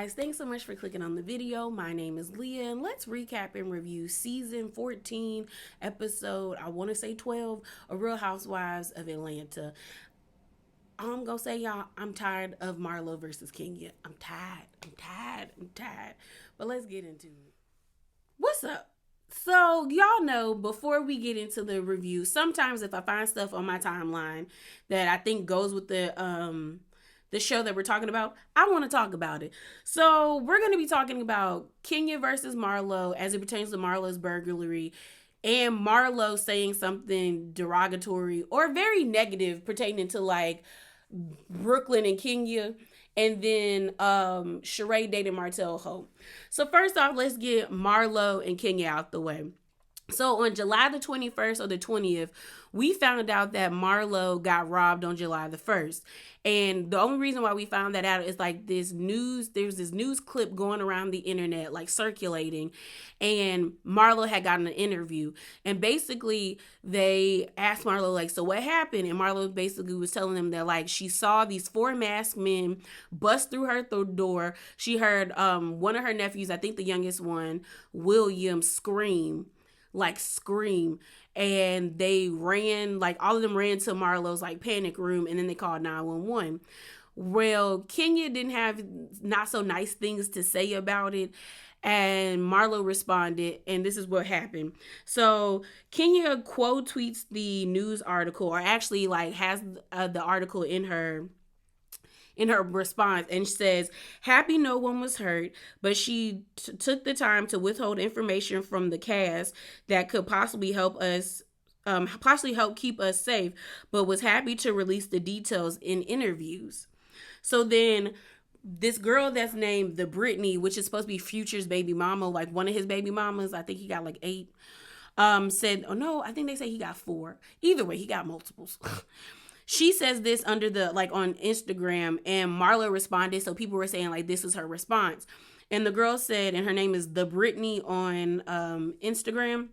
guys, thanks so much for clicking on the video. My name is Leah, and let's recap and review season 14, episode, I want to say 12, of Real Housewives of Atlanta. I'm gonna say, y'all, I'm tired of Marlo versus Kenya. I'm tired. But let's get into it. What's up? So, y'all know, before we get into the review, sometimes if I find stuff on my timeline that I think goes with the show that we're talking about, I want to talk about it. So, we're going to be talking about Kenya versus Marlo as it pertains to Marlo's burglary and Marlo saying something derogatory or very negative pertaining to like Brooklyn and Kenya, and then Sheree dated Martell Hope. So first off, let's get Marlo and Kenya out the way. So on July the 21st or the 20th, we found out that Marlo got robbed on July the 1st. And the only reason why we found that out is like there's this news clip going around the internet, like circulating. And Marlo had gotten an interview. And basically they asked Marlo, like, so what happened? And Marlo basically was telling them that like she saw these four masked men bust through her door. She heard one of her nephews, I think the youngest one, William, scream, and they ran, like all of them ran to Marlo's like panic room, and then they called 911. Well, Kenya didn't have not so nice things to say about it, and Marlo responded, and this is what happened. So Kenya quote tweets the news article, or actually like has the article in her response, and says, happy no one was hurt, but she took the time to withhold information from the cast that could possibly help keep us safe, but was happy to release the details in interviews. So then this girl that's named the Brittany, which is supposed to be Future's baby mama, like one of his baby mamas, I think he got like 8, said, oh no, I think they say he got 4. Either way, he got multiples. She says this under the, like on Instagram, and Marlo responded. So people were saying like, this is her response. And the girl said, and her name is the Brittany on Instagram,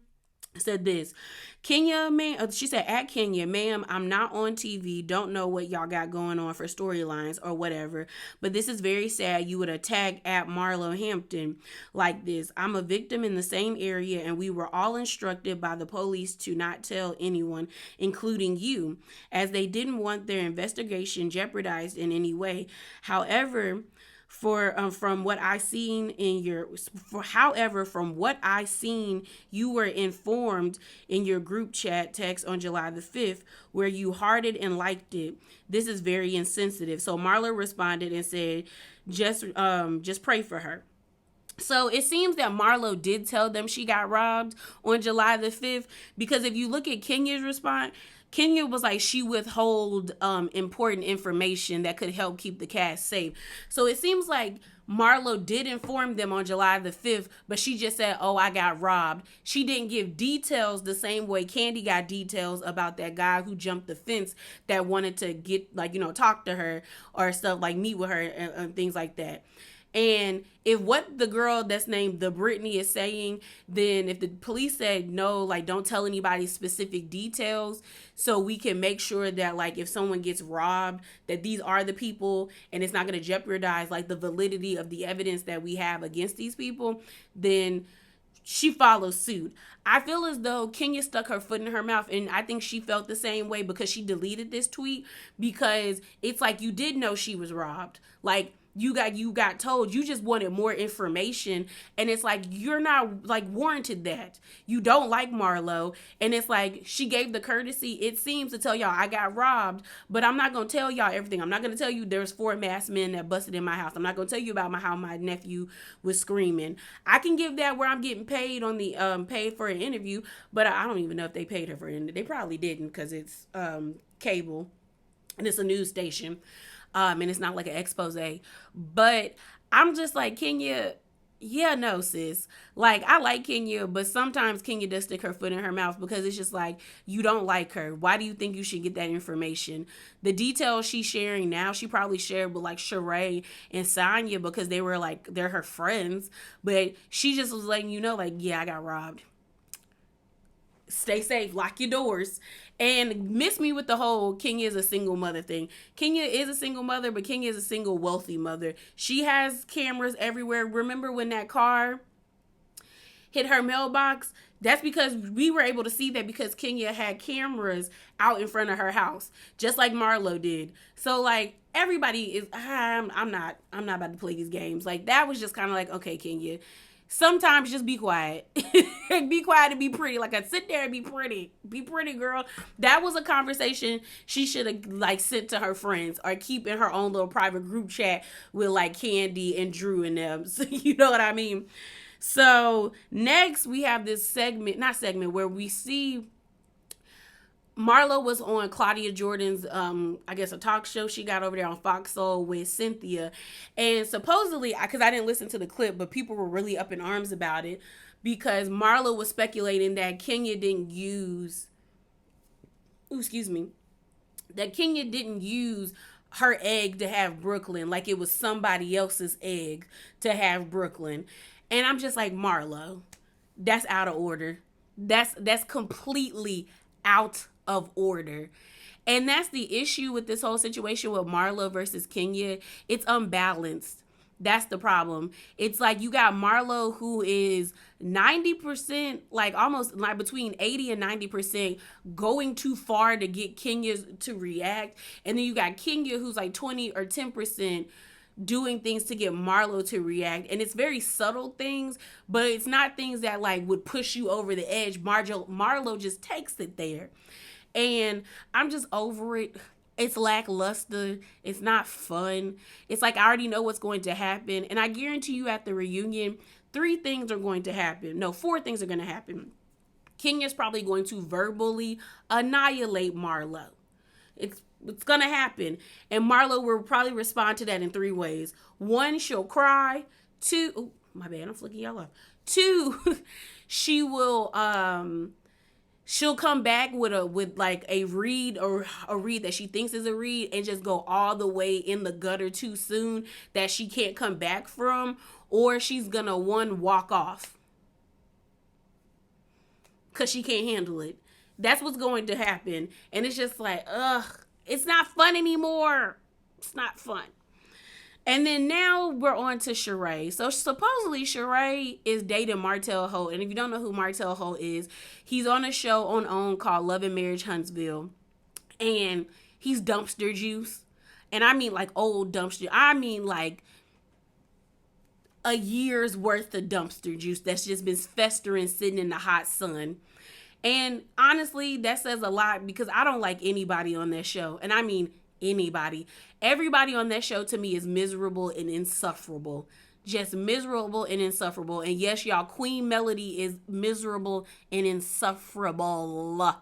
said this, Kenya, man, she said, at Kenya, ma'am, I'm not on TV. Don't know what y'all got going on for storylines or whatever, but this is very sad. You would attack at Marlo Hampton like this. I'm a victim in the same area, and we were all instructed by the police to not tell anyone, including you, as they didn't want their investigation jeopardized in any way. However, from what I seen you were informed in your group chat text on July the 5th, where you hearted and liked it. This is very insensitive. So Marlo responded and said, just pray for her. So it seems that Marlo did tell them she got robbed on July the 5th, because if you look at Kenya's response, Kenya was like she withhold important information that could help keep the cast safe. So it seems like Marlo did inform them on July the 5th, but she just said, oh, I got robbed. She didn't give details the same way Candy got details about that guy who jumped the fence that wanted to get, like, talk to her or stuff, like meet with her and things like that. And if what the girl that's named the Brittany is saying, then if the police said no, like don't tell anybody specific details, so we can make sure that like if someone gets robbed, that these are the people and it's not going to jeopardize like the validity of the evidence that we have against these people, then she follows suit. I feel as though Kenya stuck her foot in her mouth, and I think she felt the same way because she deleted this tweet, because it's like you did know she was robbed. Like you got told, you just wanted more information, and it's like you're not like warranted that. You don't like Marlo, and it's like she gave the courtesy, it seems, to tell y'all I got robbed, but I'm not gonna tell y'all everything. I'm not gonna tell you there's 4 masked men that busted in my house. I'm not gonna tell you about how my nephew was screaming. I can give that where I'm getting paid on the paid for an interview, but I don't even know if they paid her for it. They probably didn't, because it's cable and it's a news station. And it's not like an expose. But I'm just like, Kenya, yeah, no, sis. Like, I like Kenya, but sometimes Kenya does stick her foot in her mouth, because it's just like, you don't like her. Why do you think you should get that information? The details she's sharing now, she probably shared with like Sheree and Sonya, because they were like, they're her friends. But she just was letting you know, like, yeah, I got robbed. stay safe, lock your doors, and miss me with the whole Kenya is a single mother thing. Kenya is a single mother, but Kenya is a single wealthy mother. She has cameras everywhere. Remember when that car hit her mailbox? That's because we were able to see that because Kenya had cameras out in front of her house, just like Marlo did. So like everybody is, I'm not about to play these games. Like that was just kind of like, okay, Kenya, sometimes just be quiet. Be quiet and be pretty. Like I sit there and be pretty. Be pretty, girl. That was a conversation she should have like sent to her friends or keep in her own little private group chat with like Candy and Drew and them. So, you know what I mean? So next we have this segment where we see Marlo was on Claudia Jordan's, I guess a talk show she got over there on Fox Soul with Cynthia. And supposedly, because I didn't listen to the clip, but people were really up in arms about it because Marlo was speculating that Kenya didn't use, that Kenya didn't use her egg to have Brooklyn, like it was somebody else's egg to have Brooklyn. And I'm just like, Marlo, that's out of order. That's completely out of order. And that's the issue with this whole situation with Marlo versus Kenya. It's unbalanced. That's the problem. It's like you got Marlo who is 90%, like almost like between 80 and 90% going too far to get Kenya to react. And then you got Kenya who's like 20 or 10% doing things to get Marlo to react. And it's very subtle things, but it's not things that like would push you over the edge. Marlo just takes it there. And I'm just over it. It's lackluster. It's not fun. It's like I already know what's going to happen. And I guarantee you at the reunion, 3 things are going to happen. No, 4 things are going to happen. Kenya's probably going to verbally annihilate Marlo. It's going to happen. And Marlo will probably respond to that in 3 ways. 1, she'll cry. 2, oh, my bad, I'm flicking y'all off. 2, she will she'll come back with like a read or a read that she thinks is a read and just go all the way in the gutter too soon that she can't come back from, or she's gonna walk off because she can't handle it. That's what's going to happen. And it's just like, it's not fun anymore. It's not fun. And then now we're on to Sheree. So supposedly Sheree is dating Martell Holt. And if you don't know who Martell Holt is, he's on a show on OWN called Love and Marriage Huntsville. And he's dumpster juice. And I mean like old dumpster. I mean like a year's worth of dumpster juice that's just been festering, sitting in the hot sun. And honestly, that says a lot because I don't like anybody on that show. And I mean anybody. Everybody on that show to me is miserable and insufferable. Just miserable and insufferable. And yes, y'all, Queen Melody is miserable and insufferable.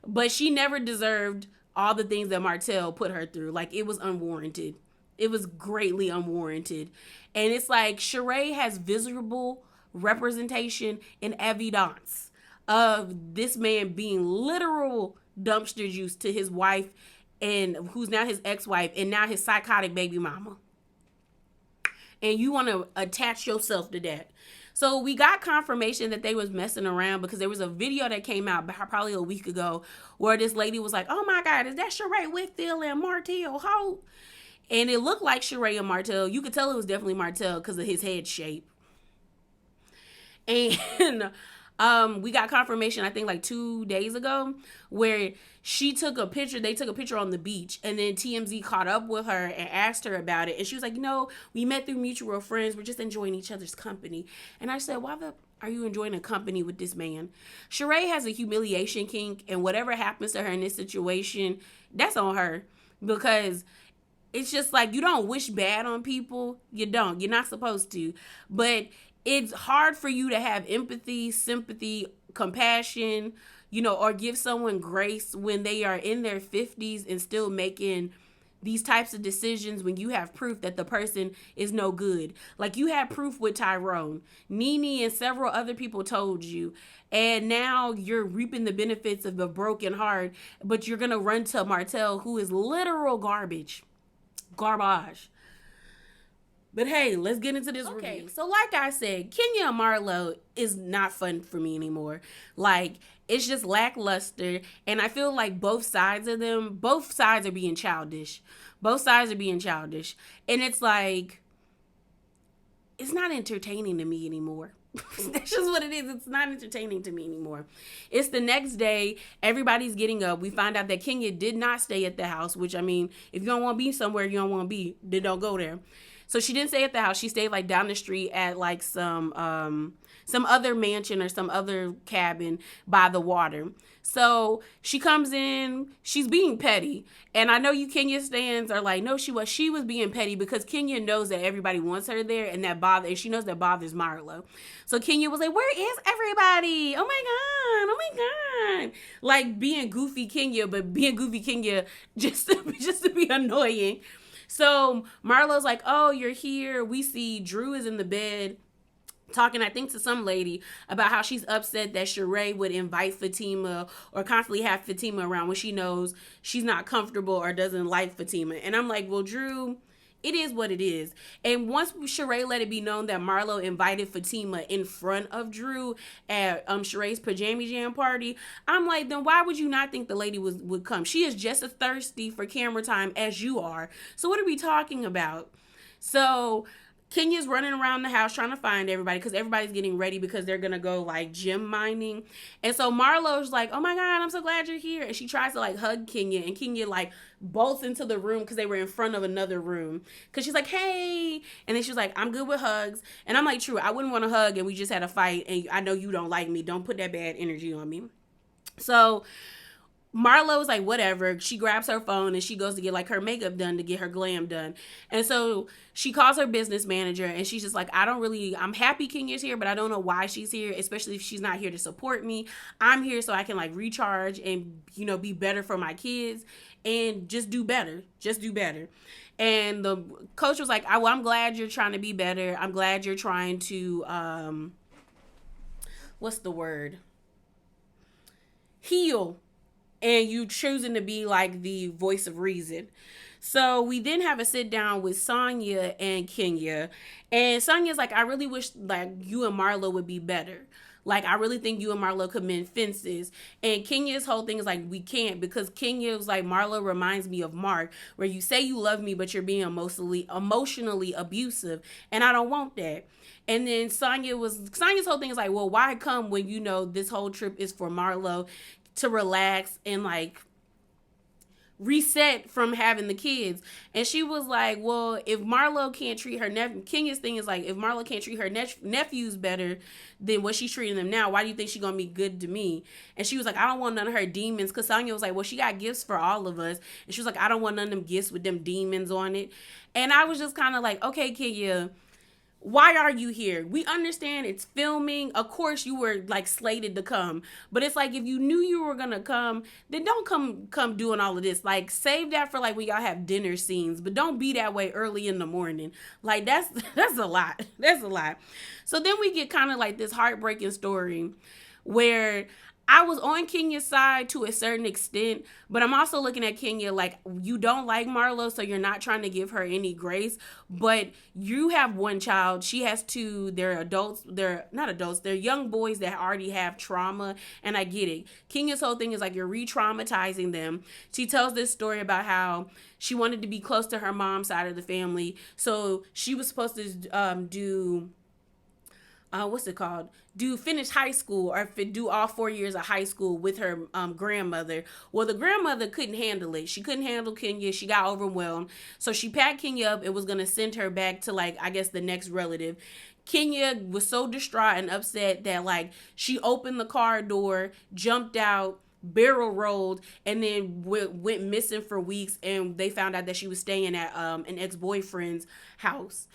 But she never deserved all the things that Martell put her through. Like, it was unwarranted. It was greatly unwarranted. And it's like Sheree has visible representation and evidence of this man being literal dumpster juice to his wife, and who's now his ex-wife, and now his psychotic baby mama. And you want to attach yourself to that. So we got confirmation that they was messing around because there was a video that came out probably a week ago where this lady was like, oh my God, is that Sheree Whitfield and Martell Holt? And it looked like Sheree and Martell. You could tell it was definitely Martell because of his head shape. And we got confirmation, I think like 2 days ago, where she took a picture. They took a picture on the beach, and then TMZ caught up with her and asked her about it. And she was like, we met through mutual friends. We're just enjoying each other's company. And I said, why are you enjoying a company with this man? Sheree has a humiliation kink, and whatever happens to her in this situation, that's on her. Because it's just like, you don't wish bad on people. You don't. You're not supposed to. But it's hard for you to have empathy, sympathy, compassion, or give someone grace when they are in their 50s and still making these types of decisions when you have proof that the person is no good. Like you had proof with Tyrone. Nene and several other people told you. And now you're reaping the benefits of a broken heart, but you're going to run to Martell, who is literal garbage. Garbage. But hey, let's get into this review. So like I said, Kenya and Marlo is not fun for me anymore. Like, It's just lackluster. And I feel like both sides are being childish. Both sides are being childish. And it's like, it's not entertaining to me anymore. That's just what it is. It's not entertaining to me anymore. It's the next day. Everybody's getting up. We find out that Kenya did not stay at the house, which, I mean, if you don't want to be somewhere you don't want to be, then don't go there. So she didn't stay at the house. She stayed like down the street at like some other mansion or some other cabin by the water. So she comes in, she's being petty. And I know you Kenya stands are like, no, she was being petty because Kenya knows that everybody wants her there and and she knows that bothers Marlo. So Kenya was like, where is everybody? Oh my God. Like being goofy Kenya, but being goofy Kenya just to be annoying. So Marlo's like, oh, you're here. We see Drew is in the bed talking, I think, to some lady about how she's upset that Sheree would invite Fatima or constantly have Fatima around when she knows she's not comfortable or doesn't like Fatima. And I'm like, well, Drew, it is what it is. And once Sheree let it be known that Marlo invited Fatima in front of Drew at Sheree's pajama jam party, I'm like, then why would you not think the lady would come? She is just as thirsty for camera time as you are. So what are we talking about? So Kenya's running around the house trying to find everybody because everybody's getting ready because they're going to go like gym mining. And so Marlo's like, oh my God, I'm so glad you're here. And she tries to like hug Kenya, and Kenya like bolts into the room because they were in front of another room. Because she's like, hey. And then she's like, I'm good with hugs. And I'm like, true, I wouldn't want to hug and we just had a fight and I know you don't like me. Don't put that bad energy on me. So Marlo's like, whatever. She grabs her phone and she goes to get like her makeup done to get her glam done. And so she calls her business manager and she's just like, I'm happy Kenya's here, but I don't know why she's here, especially if she's not here to support me. I'm here so I can like recharge and, be better for my kids and just do better. And the coach was like, I'm glad you're trying to be better. I'm glad you're trying to, what's the word? Heal. And you choosing to be like the voice of reason. So we then have a sit down with Sonya and Kenya. And Sonya's like, I really wish like you and Marlo would be better. Like, I really think you and Marlo could mend fences. And Kenya's whole thing is like, we can't, because Kenya was like, Marlo reminds me of Mark, where you say you love me, but you're being emotionally abusive. And I don't want that. And then Sonya's whole thing is like, well, why come when this whole trip is for Marlo to relax and like reset from having the kids? And she was like, well, if Marlo can't treat her nephew, Kenya's thing is like, if Marlo can't treat her nephews better than what she's treating them now, why do you think she's gonna be good to me? And she was like, I don't want none of her demons. Because Sonya was like, well, she got gifts for all of us. And she was like, I don't want none of them gifts with them demons on it. And I was just kind of like, okay, Kenya, why are you here? We understand it's filming. Of course you were like slated to come. But it's like, if you knew you were going to come, then don't come doing all of this. Like, save that for like when y'all have dinner scenes. But don't be that way early in the morning. Like, that's a lot. That's a lot. So then we get kind of like this heartbreaking story where I was on Kenya's side to a certain extent, but I'm also looking at Kenya like, you don't like Marlo, so you're not trying to give her any grace, but you have one child. She has two. They're adults. They're not adults. They're young boys that already have trauma, and I get it. Kenya's whole thing is like, you're re-traumatizing them. She tells this story about how she wanted to be close to her mom's side of the family, so she was supposed to do finish high school or do all 4 years of high school with her grandmother. Well, the grandmother couldn't handle it. She couldn't handle Kenya. She got overwhelmed. So she packed Kenya up and was going to send her back to like, I guess, the next relative. Kenya was so distraught and upset that like she opened the car door, jumped out, barrel rolled, and then went missing for weeks. And they found out that she was staying at an ex-boyfriend's house.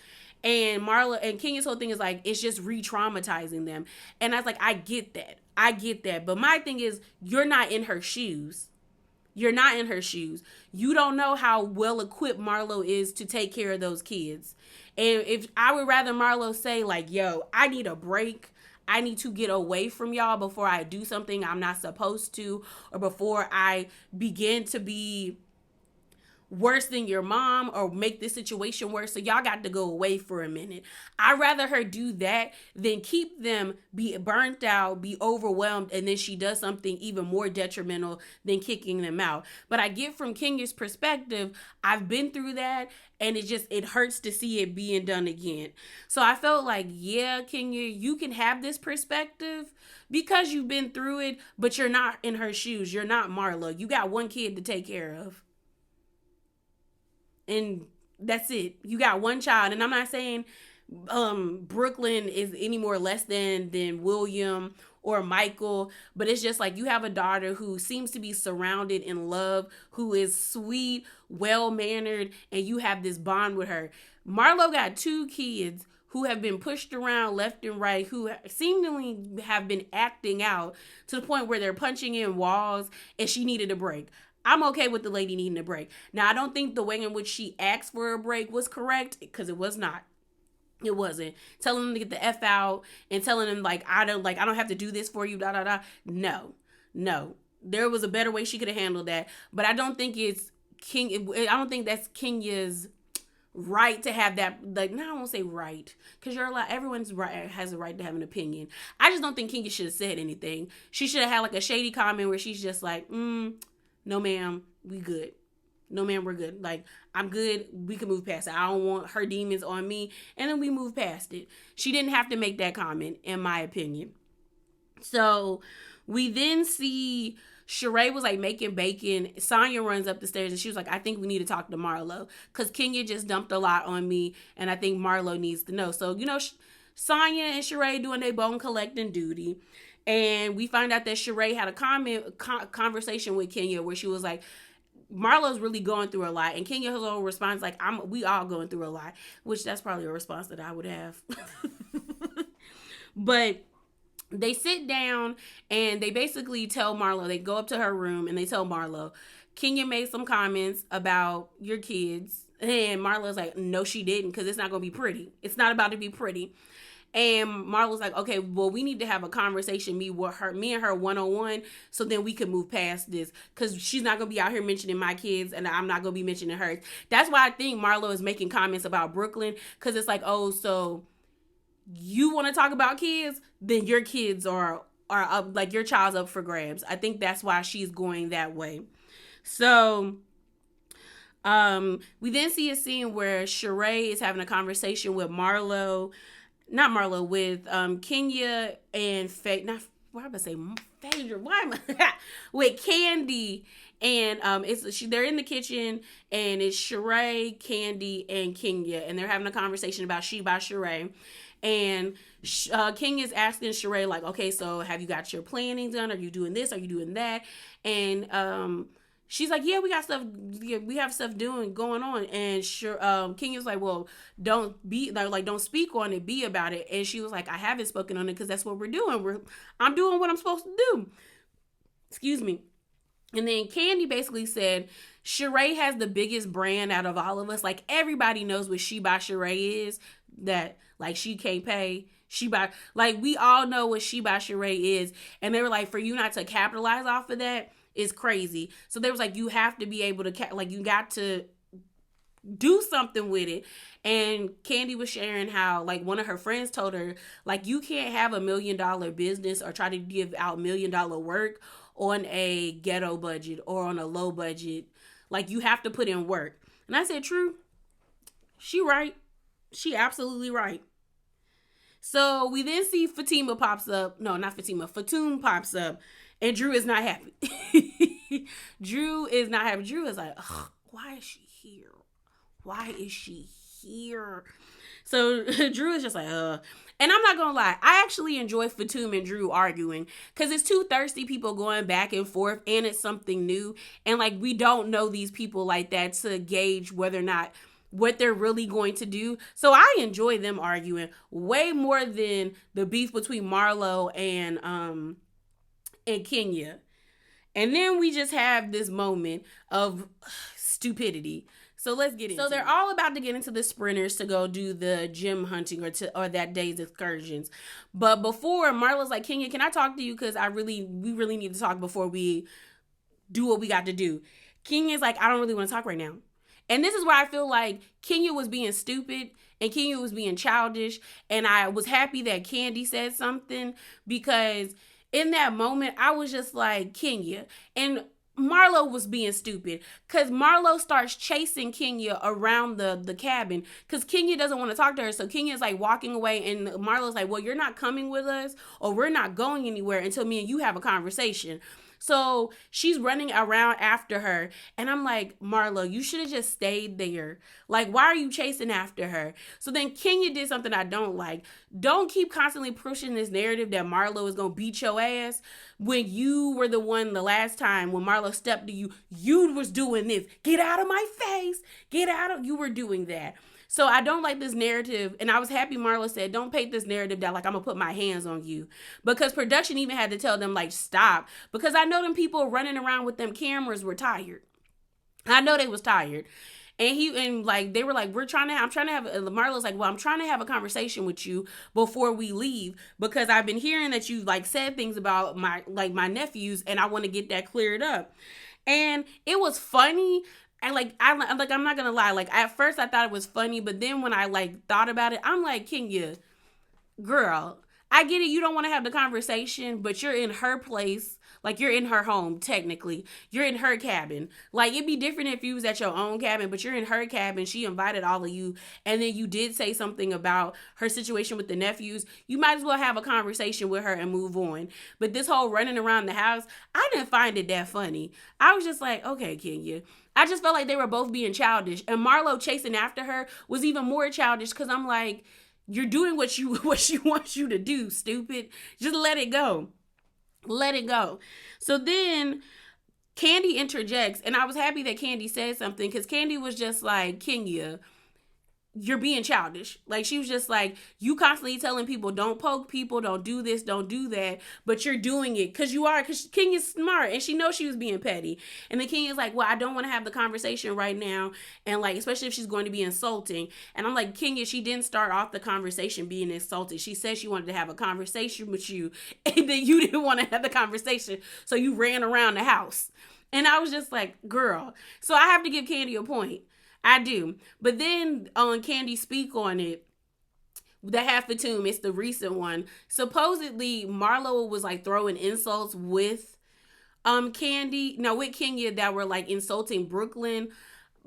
And Marlo and Kenya's whole thing is like, it's just re-traumatizing them. And I was like, I get that. But my thing is, you're not in her shoes. You don't know how well equipped Marlo is to take care of those kids. And if I would rather Marlo say like, yo, I need a break. I need to get away from y'all before I do something I'm not supposed to, or before I begin to be worse than your mom or make this situation worse. So y'all got to go away for a minute. I'd rather her do that than keep them be burnt out, be overwhelmed, and then she does something even more detrimental than kicking them out. But I get from Kenya's perspective, I've been through that, and it hurts to see it being done again. So I felt like, yeah, Kenya, you can have this perspective because you've been through it, but you're not in her shoes. You're not Marlo. You got one kid to take care of. And that's it. You got one child. And I'm not saying Brooklyn is any more less than William or Michael, but it's just like you have a daughter who seems to be surrounded in love, who is sweet, well-mannered, and you have this bond with her. Marlo got two kids who have been pushed around left and right, who seemingly have been acting out to the point where they're punching in walls, and she needed a break. I'm okay with the lady needing a break. Now, I don't think the way in which she asked for a break was correct, because it was not. It wasn't. Telling them to get the F out and telling them I don't have to do this for you, da da da. No. There was a better way she could have handled that. But I don't think I don't think that's Kenya's right to have that. I won't say right, because everyone's right, has a right to have an opinion. I just don't think Kenya should have said anything. She should have had a shady comment where she's just like, no ma'am, we good. No ma'am, we're good. I'm good. We can move past it. I don't want her demons on me. And then we move past it. She didn't have to make that comment, in my opinion. So we then see Sheree was making bacon. Sonya runs up the stairs and she was like, I think we need to talk to Marlo, because Kenya just dumped a lot on me and I think Marlo needs to know. So, Sonya and Sheree doing their bone collecting duty. And we find out that Sheree had a conversation with Kenya where she was like, Marlo's really going through a lot. And Kenya's whole response we all going through a lot, which that's probably a response that I would have. But they sit down and they basically tell Marlo, they go up to her room and they tell Marlo, Kenya made some comments about your kids. And Marlo's like, no, she didn't, because it's not going to be pretty. It's not about to be pretty. And Marlo's like, okay, well, we need to have a conversation, me and her one-on-one, so then we can move past this, because she's not going to be out here mentioning my kids, and I'm not going to be mentioning hers. That's why I think Marlo is making comments about Brooklyn, because it's like, oh, so you want to talk about kids? Then your kids are up, your child's up for grabs. I think that's why she's going that way. So we then see a scene where Sheree is having a conversation with with Kenya and with Candy, and they're in the kitchen, and it's Sheree, Candy, and Kenya, and they're having a conversation about She by Sheree, and Kenya's asking Sheree okay, so have you got your planning done? Are you doing this? Are you doing that? And she's like, yeah, we got stuff. Yeah, we have stuff going on. And Kenya's like, well, don't speak on it, be about it. And she was like, I haven't spoken on it because that's what we're doing. I'm doing what I'm supposed to do. Excuse me. And then Candy basically said, Sheree has the biggest brand out of all of us. Everybody knows what She by Sheree is. That she can't pay. We all know what She by Sheree is. And they were like, for you not to capitalize off of that is crazy. So there was you have to be able to you got to do something with it. And Candy was sharing how one of her friends told her you can't have $1 million business or try to give out $1 million work on a ghetto budget or on a low budget. You have to put in work. And I said, true. She right. She absolutely right. So we then see Fatima pops up. No, not Fatima. Fatum pops up. And Drew is not happy. Drew is not happy. Drew is like, why is she here? Why is she here? So Drew is just like, And I'm not going to lie. I actually enjoy Fatum and Drew arguing, because it's two thirsty people going back and forth, and it's something new. And we don't know these people like that to gauge whether or not what they're really going to do. So I enjoy them arguing way more than the beef between Marlo and Kenya. And then we just have this moment of stupidity. So let's get into it. So they're all about to get into the sprinters to go do the gym hunting or that day's excursions. But before, Marlo's like, Kenya, can I talk to you? Because we really need to talk before we do what we got to do. Kenya's like, I don't really want to talk right now. And this is where I feel like Kenya was being stupid and Kenya was being childish. And I was happy that Candy said something, because in that moment, I was just like, Kenya. And Marlo was being stupid, because Marlo starts chasing Kenya around the cabin, because Kenya doesn't want to talk to her. So Kenya's like walking away, and Marlo's like, well, you're not coming with us, or we're not going anywhere until me and you have a conversation. So she's running around after her. And I'm like, Marlo, you should have just stayed there. Like, why are you chasing after her? So then Kenya did something I don't like. Don't keep constantly pushing this narrative that Marlo is going to beat your ass when you were the one the last time when Marlo stepped to you. You was doing this. Get out of my face. Get out of, you were doing that. So I don't like this narrative, and I was happy Marlo said, don't paint this narrative that like I'm gonna put my hands on you, because production even had to tell them like stop, because I know them people running around with them cameras were tired. I know they was tired. And like they were like, I'm trying to have, Marlo's like, well, I'm trying to have a conversation with you before we leave, because I've been hearing that you like said things about my nephews, and I want to get that cleared up. And it was funny. And I'm not gonna lie, like at first I thought it was funny, but then when I like thought about it, I'm like, Kenya, girl, I get it, you don't want to have the conversation, but you're in her place. Like, you're in her home, technically. You're in her cabin. Like, it'd be different if you was at your own cabin, but you're in her cabin. She invited all of you, and then you did say something about her situation with the nephews. You might as well have a conversation with her and move on. But this whole running around the house, I didn't find it that funny. I was just like, okay, Kenya. I just felt like they were both being childish. And Marlo chasing after her was even more childish, because I'm like, you're doing what she wants you to do, stupid. Just let it go. Let it go. So then Candy interjects, and I was happy that Candy said something, because Candy was just like, Kenya, you're being childish. Like, she was just like, you constantly telling people, don't poke people, don't do this, don't do that, but you're doing it because Kenya's smart, and she knows she was being petty. And then Kenya's like, well, I don't want to have the conversation right now, and like, especially if she's going to be insulting. And I'm like, Kenya, she didn't start off the conversation being insulted. She said she wanted to have a conversation with you, and then you didn't want to have the conversation, so you ran around the house. And I was just like, girl. So I have to give Candy a point. I do. But then on Candy Speak on it, the half the tomb, it's the recent one. Supposedly Marlo was like throwing insults with with Kenya, that were like insulting Brooklyn,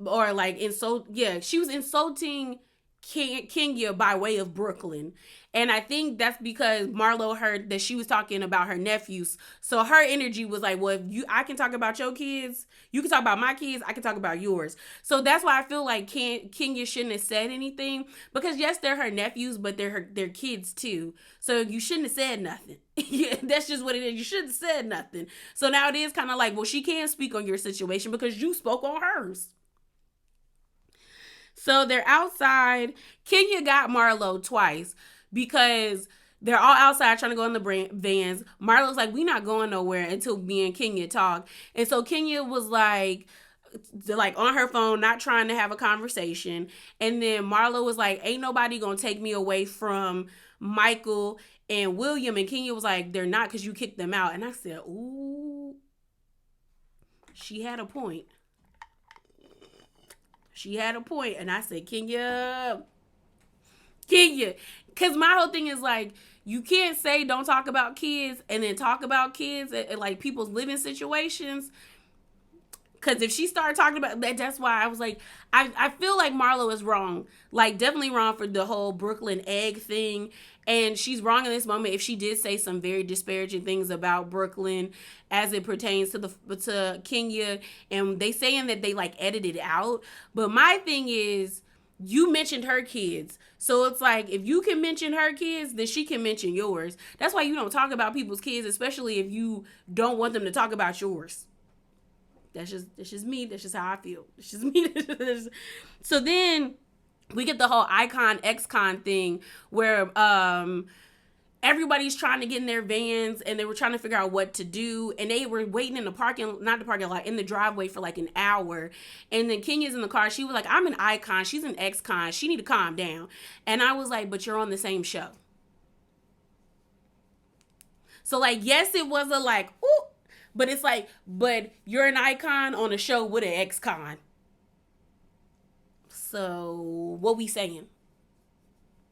or like she was insulting Kenya by way of Brooklyn. And I think that's because Marlo heard that she was talking about her nephews. So her energy was like, well, if I can talk about your kids, you can talk about my kids, I can talk about yours. So that's why I feel like Kenya shouldn't have said anything, because yes, they're her nephews, but they're their kids too. So you shouldn't have said nothing. Yeah, that's just what it is. You shouldn't have said nothing. So now it is kind of like, well, she can't speak on your situation because you spoke on hers. So they're outside. Kenya got Marlo twice, because they're all outside trying to go in the vans. Marlo's like, we not going nowhere until me and Kenya talk. And so Kenya was like on her phone, not trying to have a conversation. And then Marlo was like, ain't nobody gonna take me away from Michael and William. And Kenya was like, they're not, because you kicked them out. And I said, ooh, she had a point. She had a point. And I said, Kenya. Because my whole thing is like, you can't say don't talk about kids and then talk about kids and like people's living situations. Because if she started talking about that, that's why I was like, I feel like Marlo is wrong. Like, definitely wrong for the whole Brooklyn egg thing. And she's wrong in this moment if she did say some very disparaging things about Brooklyn as it pertains to Kenya. And they saying that they like edited out. But my thing is, you mentioned her kids. So it's like, if you can mention her kids, then she can mention yours. That's why you don't talk about people's kids, especially if you don't want them to talk about yours. That's just me. That's just how I feel. It's just me. So then we get the whole icon ex-con thing where everybody's trying to get in their vans and they were trying to figure out what to do, and they were waiting in in the driveway for like an hour. And then Kenya's in the car. She was like, I'm an icon, she's an ex-con, she need to calm down. And I was like, but you're on the same show. So like, yes, it was a like, ooh, but it's like, but you're an icon on a show with an ex-con. So what we saying?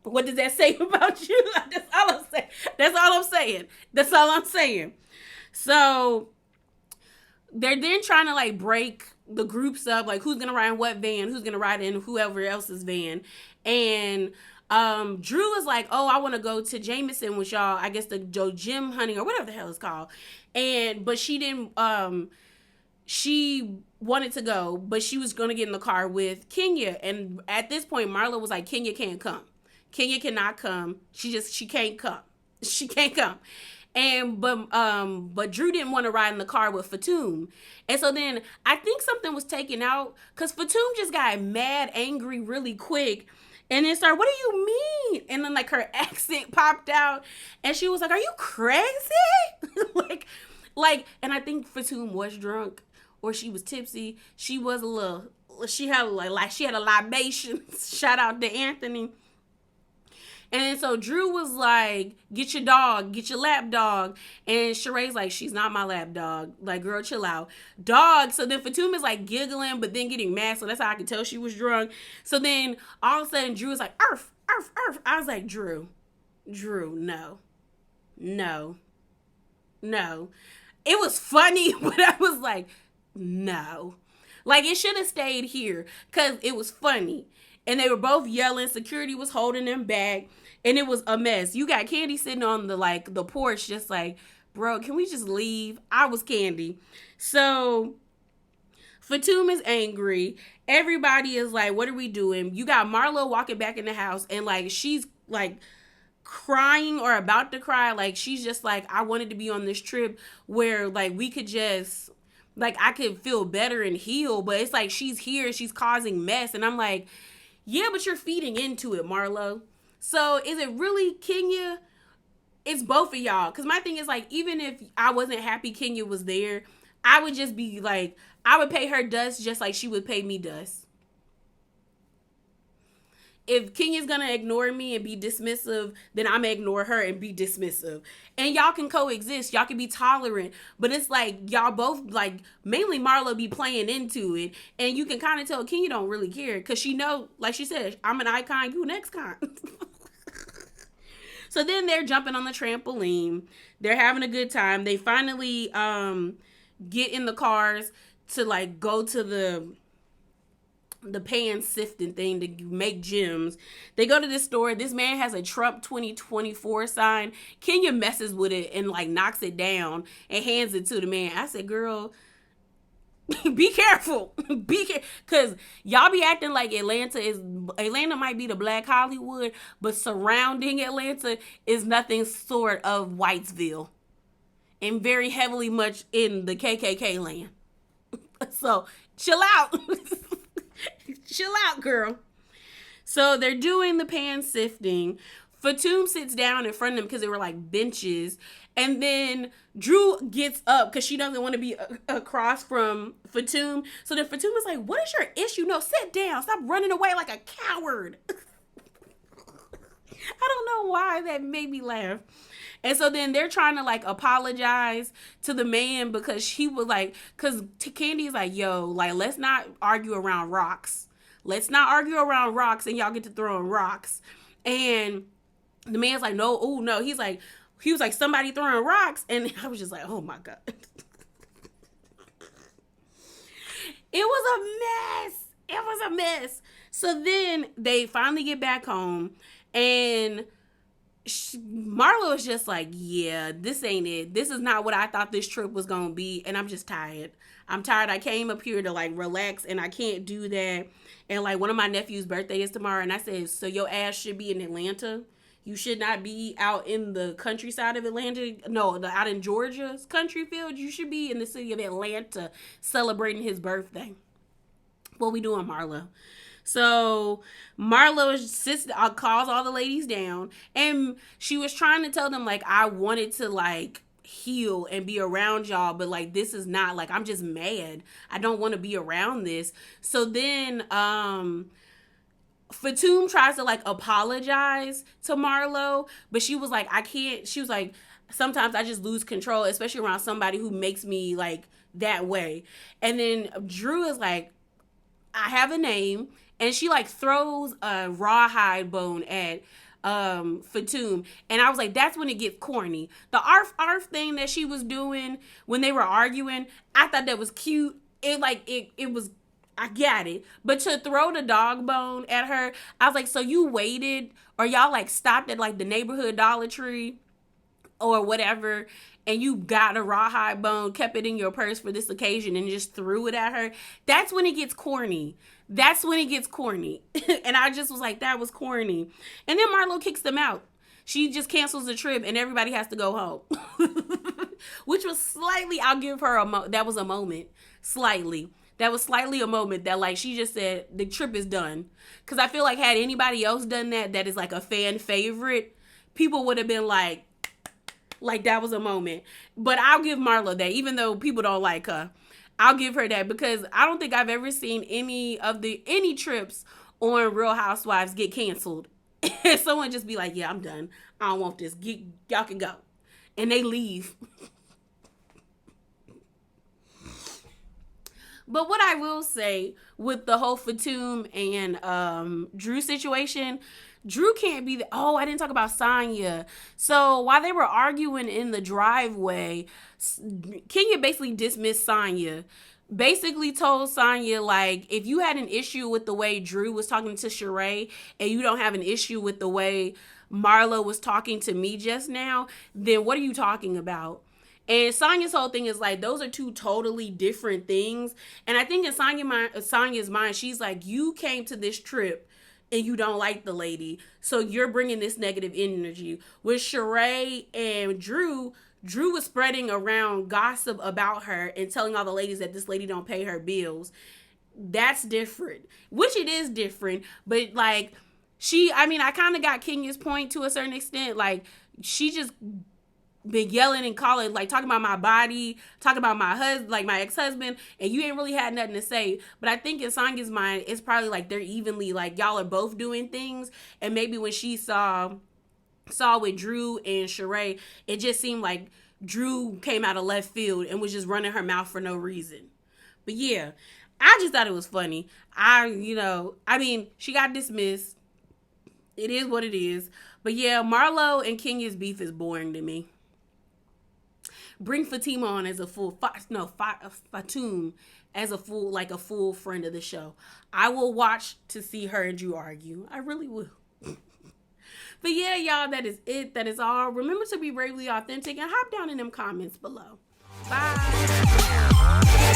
What does that say about you? That's all I'm saying. That's all I'm saying. That's all I'm saying. So they're then trying to like break the groups up, like who's gonna ride in what van, who's gonna ride in whoever else's van. And Drew is like, oh, I want to go to Jameson with y'all. I guess the Joe Gym hunting or whatever the hell it's called. But she didn't. She wanted to go, but she was gonna get in the car with Kenya. And at this point, Marlo was like, Kenya can't come. Kenya cannot come. She can't come. She can't come. But Drew didn't want to ride in the car with Fatum. And so then I think something was taken out because Fatum just got mad, angry really quick. And then started, what do you mean? And then like her accent popped out. And she was like, are you crazy? And I think Fatum was drunk or she was tipsy. She was a little, she had a libation. Shout out to Anthony. And so Drew was like, get your dog, get your lap dog. And Sheree's like, she's not my lap dog. Like, girl, chill out. Dog. So then Fatum is like giggling, but then getting mad. So that's how I could tell she was drunk. So then all of a sudden Drew was like, Arf, Arf, Arf. I was like, Drew, no. It was funny, but I was like, no. Like, it should have stayed here because it was funny. And they were both yelling. Security was holding them back. And it was a mess. You got Candy sitting on the porch just like, bro, can we just leave? I was Candy. So Fatum is angry. Everybody is like, what are we doing? You got Marlo walking back in the house. And like, she's like crying or about to cry. Like, she's just like, I wanted to be on this trip where like we could just, like, I could feel better and heal. But it's like, she's here. She's causing mess. And I'm like, yeah, but you're feeding into it, Marlo. So is it really Kenya? It's both of y'all. Because my thing is like, even if I wasn't happy Kenya was there, I would just be like, I would pay her dust just like she would pay me dust. If Kenya's gonna ignore me and be dismissive, then I'm gonna ignore her and be dismissive. And y'all can coexist. Y'all can be tolerant. But it's like y'all both, like, mainly Marlo be playing into it. And you can kind of tell Kenya don't really care. Because she know, like she said, I'm an icon, you next con. So then they're jumping on the trampoline. They're having a good time. They finally get in the cars to like go to the pan sifting thing to make gems. They go to this store. This man has a Trump 2024 sign. Kenya messes with it and like knocks it down and hands it to the man. I said, girl, be careful. Because y'all be acting like Atlanta might be the Black Hollywood, but surrounding Atlanta is nothing short of Whitesville and very heavily much in the KKK land. So chill out. Chill out, girl. So they're doing the pan sifting. Fatum sits down in front of them because they were like benches. And then Drew gets up because she doesn't want to be across from Fatum. So then Fatum is like, what is your issue? No, sit down. Stop running away like a coward. I don't know why that made me laugh. And so then they're trying to like apologize to the man because he was like, because Candy's like, yo, like, let's not argue around rocks. Let's not argue around rocks and y'all get to throwing rocks. And the man's like, no, oh no. He was like, somebody throwing rocks. And I was just like, oh my God. It was a mess. It was a mess. So then they finally get back home and Marlo is just like, yeah, this ain't it. This is not what I thought this trip was going to be. And I'm just tired. I'm tired. I came up here to like relax and I can't do that. And like one of my nephew's birthday is tomorrow. And I said, so your ass should be in Atlanta. You should not be out in the countryside of Atlanta. No, out in Georgia's country field. You should be in the city of Atlanta celebrating his birthday. What we doing, Marlo? So Marlo calls all the ladies down. And she was trying to tell them, like, I wanted to, like, heal and be around y'all. But, like, this is not, like, I'm just mad. I don't want to be around this. So then, Fatum tries to like apologize to Marlo, but she was like, I can't. She was like, sometimes I just lose control, especially around somebody who makes me like that way. And then Drew is like, I have a name and she like throws a rawhide bone at Fatum, and I was like, that's when it gets corny. The arf thing that she was doing when they were arguing, I thought that was cute. It was, I got it. But to throw the dog bone at her, I was like, so you waited, or y'all like stopped at like the neighborhood Dollar Tree or whatever, and you got a rawhide bone, kept it in your purse for this occasion, and just threw it at her. That's when it gets corny. That's when it gets corny. And I just was like, that was corny. And then Marlo kicks them out. She just cancels the trip and everybody has to go home. Which was slightly, I'll give her that was a moment. Slightly. That was slightly a moment that like she just said the trip is done. Because I feel like had anybody else done that is like a fan favorite, people would have been like that was a moment. But I'll give Marlo that, even though people don't like her. I'll give her that, because I don't think I've ever seen any trips on Real Housewives get canceled. Someone just be like, yeah, I'm done. I don't want this. Y'all can go. And they leave. But what I will say with the whole Fatum and Drew situation, Drew can't be I didn't talk about Sonya. So while they were arguing in the driveway, Kenya basically dismissed Sonya. Basically told Sonya, like, if you had an issue with the way Drew was talking to Sheree and you don't have an issue with the way Marlo was talking to me just now, then what are you talking about? And Sonya's whole thing is like, those are two totally different things. And I think in Sonya's mind, she's like, you came to this trip and you don't like the lady, so you're bringing this negative energy. With Sheree and Drew was spreading around gossip about her and telling all the ladies that this lady don't pay her bills. That's different. Which it is different, but like I kind of got Kenya's point to a certain extent. Like, she just been yelling and calling, like talking about my body, talking about my husband, like my ex-husband, and you ain't really had nothing to say. But I think in Sonya's mind, it's probably like they're evenly, like y'all are both doing things, and maybe when she saw with Drew and Sheree, it just seemed like Drew came out of left field and was just running her mouth for no reason. But yeah, I just thought it was funny. She got dismissed. It is what it is. But yeah, Marlo and Kenya's beef is boring to me. Bring Fatima on as a Fatum as a full friend of the show. I will watch to see her and Drew argue. I really will. But yeah, y'all, that is it. That is all. Remember to be bravely authentic and hop down in them comments below. Bye.